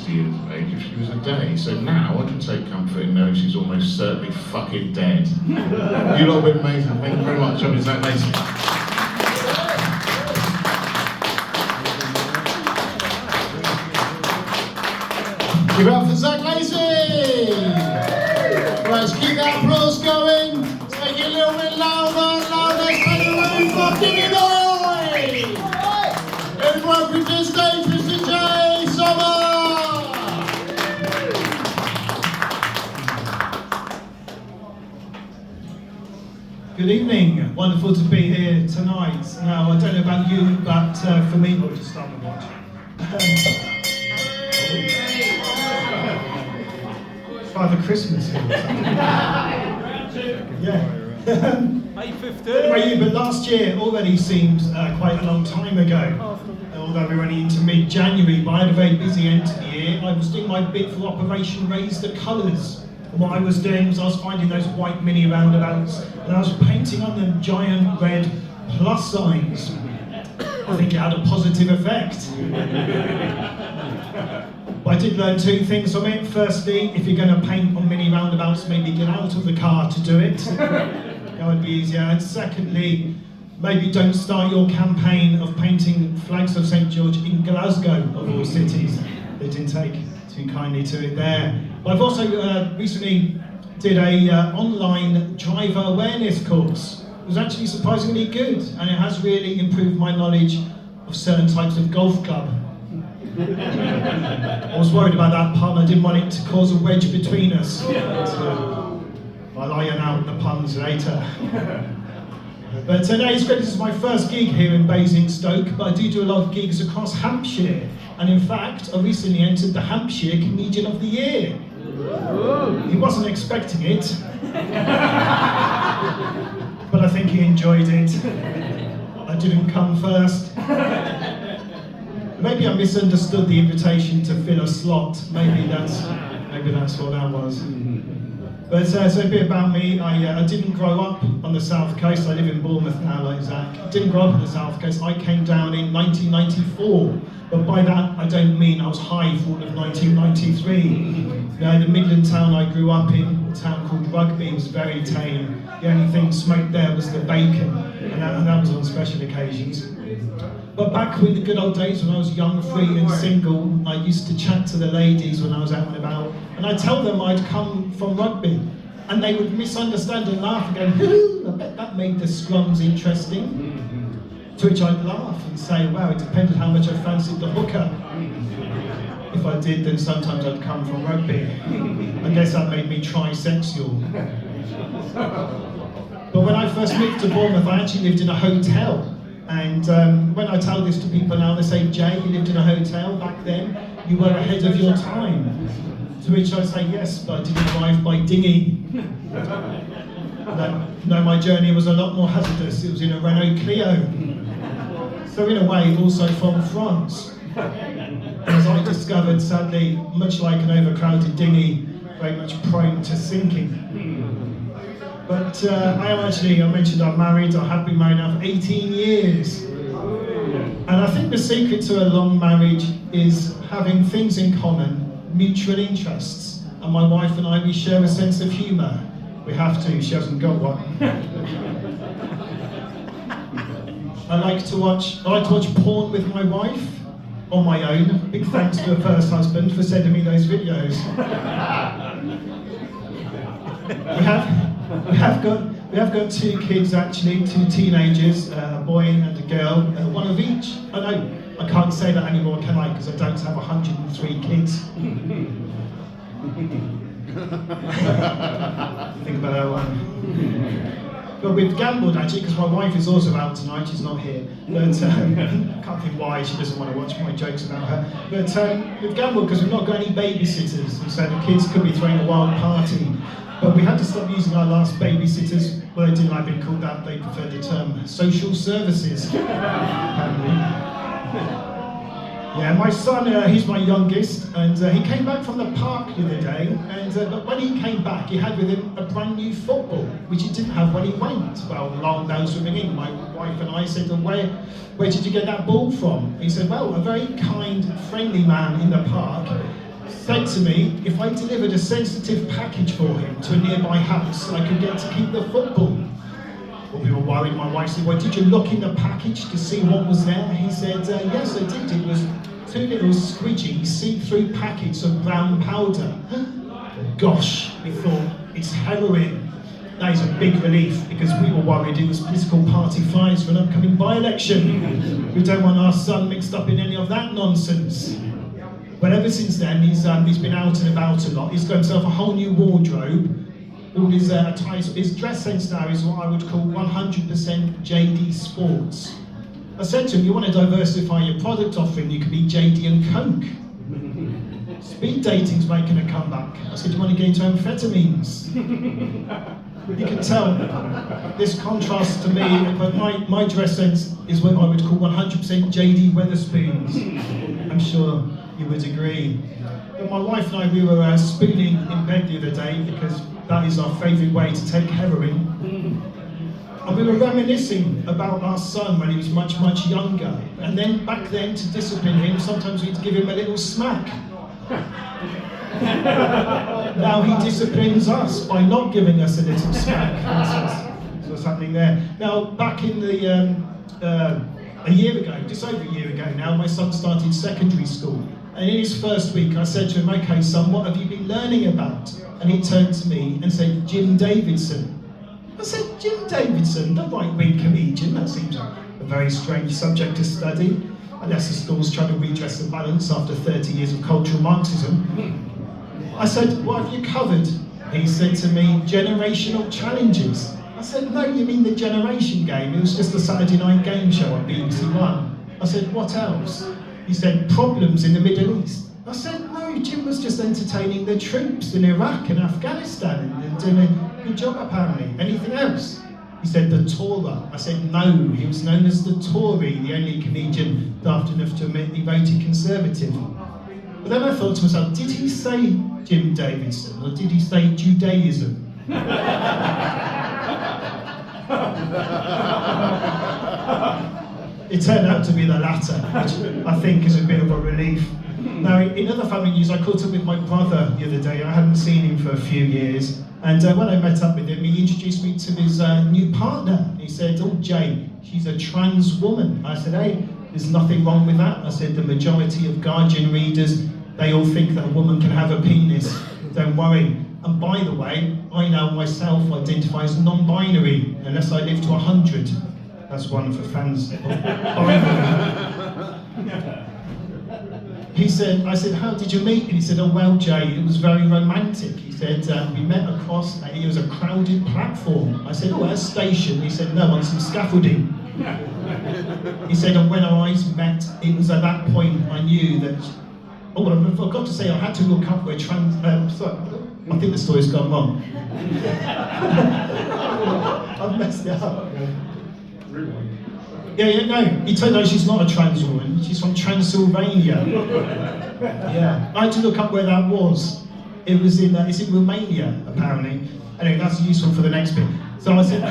60 years of age if she was a day. So now I can take comfort in knowing she's almost certainly fucking dead. You lot have been amazing. Thank you very much. I've been Zach Mason. Give it up for Zach Lacey! Let's keep that applause going. Take it a little bit louder, take the roof off, give it away! And welcome to the stage, Mr. J. Sommer! Good evening. Wonderful to be here tonight. Now, I don't know about you, but for me, we'll just start the watch. Father Christmas here. Yeah. May 15th. Anyway, but last year already seems quite a long time ago. Although we're only into mid-January, but I had a very busy end to the year. I was doing my bit for Operation Raise the Colours. And what I was doing was I was finding those white mini roundabouts and I was painting on them giant red plus signs. I think it had a positive effect. But I did learn two things from it. Firstly, if you're going to paint on mini roundabouts, maybe get out of the car to do it. That would be easier. And secondly, maybe don't start your campaign of painting flags of St. George in Glasgow, of all cities. They didn't take too kindly to it there. But I've also recently did a online driver awareness course. It was actually surprisingly good, and it has really improved my knowledge of certain types of golf club. I was worried about that pun. I didn't want it to cause a wedge between us. I'll iron out the puns later. But today's great. This is my first gig here in Basingstoke, but I do a lot of gigs across Hampshire. And in fact, I recently entered the Hampshire Comedian of the Year. He wasn't expecting it, but I think he enjoyed it. I didn't come first. Maybe I misunderstood the invitation to fill a slot. Maybe that's what that was. But so a bit about me. I didn't grow up on the South Coast. I live in Bournemouth now, like Zach. Didn't grow up on the South Coast. I came down in 1994. But by that, I don't mean I was high for all of 1993. The Midland town I grew up in, a town called Rugby, was very tame. The only thing smoked there was the bacon, and that was on special occasions. But back in the good old days when I was young, free and single, I used to chat to the ladies when I was out and about, and I'd tell them I'd come from Rugby, and they would misunderstand and laugh and go, "Hoo, I bet that made the scrums interesting." To which I'd laugh and say, "Wow, it depended how much I fancied the hooker. If I did, then sometimes I'd come from Rugby." I guess that made me trisexual. But when I first moved to Bournemouth, I actually lived in a hotel. And when I tell this to people now, they say, "Jay, you lived in a hotel back then? You were ahead of your time." To which I say, "Yes, but I didn't arrive by dinghy." No, my journey was a lot more hazardous. It was in a Renault Clio. So in a way, also from France. As I discovered, sadly, much like an overcrowded dinghy, very much prone to sinking. But I mentioned I'm married. I have been married now for 18 years. And I think the secret to a long marriage is having things in common, mutual interests. And my wife and I, we share a sense of humour. We have to, she hasn't got one. I like to watch porn with my wife on my own. Big thanks to her first husband for sending me those videos. We have got two kids actually, two teenagers, a boy and a girl, one of each. I know, I can't say that anymore, can I? Because I don't have 103 kids. Think about that one. But we've gambled actually, because my wife is also out tonight, she's not here. But I can't think why, she doesn't want to watch my jokes about her. But we've gambled because we've not got any babysitters, and so the kids could be throwing a wild party. But we had to stop using our last babysitters. Well, they didn't like being called that, they preferred the term social services, apparently. Yeah, my son, he's my youngest, and he came back from the park the other day, and but when he came back, he had with him a brand new football, which he didn't have when he went. Well, alarm bells were ringing. My wife and I said, where did you get that ball from? He said, well, a very kind, friendly man in the park said to me if I delivered a sensitive package for him to a nearby house, I could get to keep the football. Well, we were worried. My wife said, well, did you look in the package to see what was there? He said, yes, I did. It was 2 little squidgy, see-through packets of brown powder. Gosh, we thought, it's heroin. That is a big relief, because we were worried it was political party flyers for an upcoming by-election. We don't want our son mixed up in any of that nonsense. But ever since then, he's been out and about a lot. He's got himself a whole new wardrobe. All his ties, his dress sense now is what I would call 100% JD Sports. I said to him, you want to diversify your product offering, you could be JD and Coke. Speed dating's making a comeback. I said, you want to get into amphetamines? You can tell this contrast to me, but my dress sense is what I would call 100% JD Weatherspoons. I'm sure you would agree. But my wife and I, we were spooning in bed the other day because that is our favourite way to take heroin. And we were reminiscing about our son when he was much, much younger. And then back then, to discipline him, sometimes we'd give him a little smack. Now he disciplines us by not giving us a little smack. That's what's happening there. Now, back in the a year ago, just over a year ago now, my son started secondary school. And in his first week, I said to him, okay, son, what have you been learning about? And he turned to me and said, Jim Davidson. I said, Jim Davidson, the right-wing comedian? That seems a very strange subject to study, unless the school's trying to redress the balance after 30 years of cultural Marxism. I said, what have you covered? He said to me, generational challenges. I said, no, you mean the Generation Game? It was just a Saturday night game show on BBC One. I said, what else? He said, problems in the Middle East. I said, no, Jim was just entertaining the troops in Iraq and Afghanistan and doing a good job apparently. Anything else? He said, the Torah. I said, no, he was known as the Tory, the only comedian daft enough to admit he voted Conservative. But then I thought to myself, did he say Jim Davidson or did he say Judaism? It turned out to be the latter, which I think is a bit of a relief. Now, in other family news, I caught up with my brother the other day. I hadn't seen him for a few years. And when I met up with him, he introduced me to his new partner. He said, oh, Jay, she's a trans woman. I said, hey, there's nothing wrong with that. I said, the majority of Guardian readers, they all think that a woman can have a penis. Don't worry. And by the way, I now myself identify as non-binary, unless I live to 100. That's one for fans of binary. He said, I said, how did you meet? And he said, oh, well, Jay, it was very romantic. He said, we met across, it was a crowded platform. I said, oh, at a station. He said, no, on some scaffolding. He said, and when our eyes met, it was at that point I knew that, oh, I forgot to say, I had to look up where sorry, I think the story's gone wrong. I've messed it up. Yeah, no, he turned out she's not a trans woman, she's from Transylvania. Yeah, I had to look up where that was. It was in, it's in Romania, apparently. Anyway, that's useful for the next bit. So I said,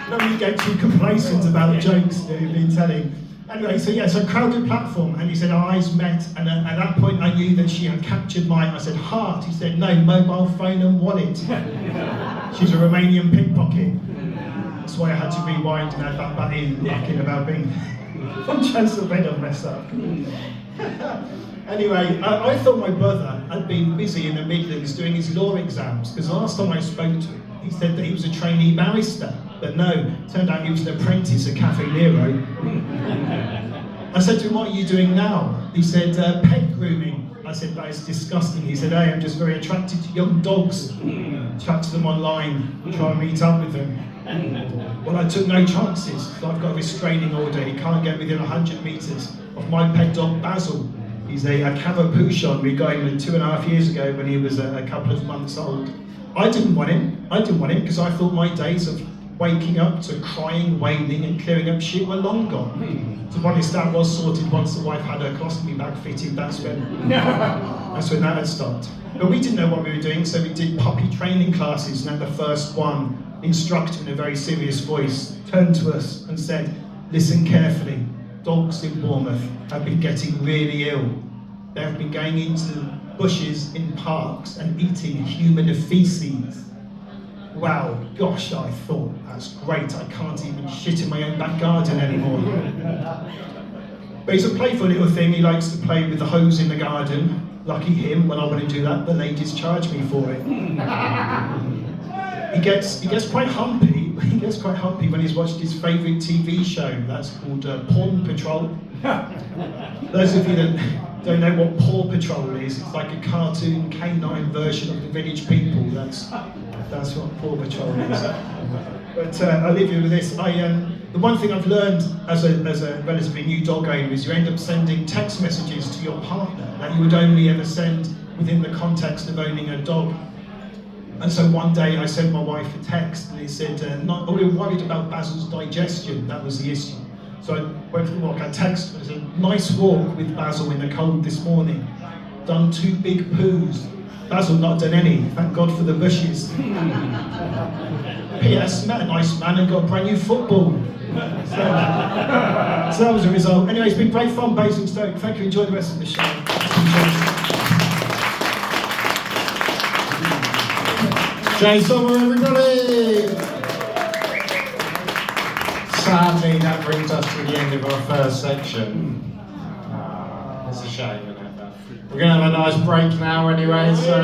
don't you get too complacent about jokes that you've been telling. Anyway, so yeah, so crowded platform, and he said our eyes met, and at that point I knew that she had captured my, I said, heart. He said, no, mobile phone and wallet. She's a Romanian pickpocket. That's why I had to rewind and add that back in about being from Transylvania. I've messed up. Anyway, I thought my brother had been busy in the Midlands doing his law exams, because last time I spoke to him, he said that he was a trainee barrister. But no, turned out he was an apprentice at Cafe Nero. I said to him, what are you doing now? He said, pet grooming. I said, that is disgusting. He said, hey, I'm just very attracted to young dogs. Chat to them online, try and meet up with them. Well, I took no chances. So I've got a restraining order. He can't get within 100 metres of my pet dog, Basil. He's a Cavapouchon. We got him 2.5 years ago when he was a couple of months old. I didn't want him because I thought my days of waking up to crying, wailing and clearing up shit were long gone. To be honest, that was sorted once the wife had her colostomy bag fitted. That's when that had stopped. But we didn't know what we were doing, so we did puppy training classes, and at the first one, the instructor in a very serious voice turned to us and said, listen carefully, dogs in Bournemouth have been getting really ill. They have been going into bushes in parks and eating human feces. Wow, gosh, I thought, that's great, I can't even shit in my own back garden anymore. But he's a playful little thing, he likes to play with the hose in the garden. Lucky him, when I want to do that, the ladies charge me for it. He gets quite humpy when he's watched his favourite TV show, that's called Paw Patrol. Those of you that don't know what Paw Patrol is, it's like a cartoon canine version of the Village People, that's what Paw Patrol is. But I'll leave you with this. The one thing I've learned as a relatively new dog owner is you end up sending text messages to your partner that you would only ever send within the context of owning a dog. And so one day I sent my wife a text and it said, we were worried about Basil's digestion, that was the issue. So I went for a walk, I texted her, I said, nice walk with Basil in the cold this morning. Done 2 big poos. Basil not done any, thank God for the bushes. P.S. met a nice man and got a brand new football. So that was the result. Anyway, it's been great fun, Basingstoke. Thank you, enjoy the rest of the show. Jay Sommer, everybody! Sadly, that brings us to the end of our first section. It's a shame, isn't it? We're going to have a nice break now anyway, so...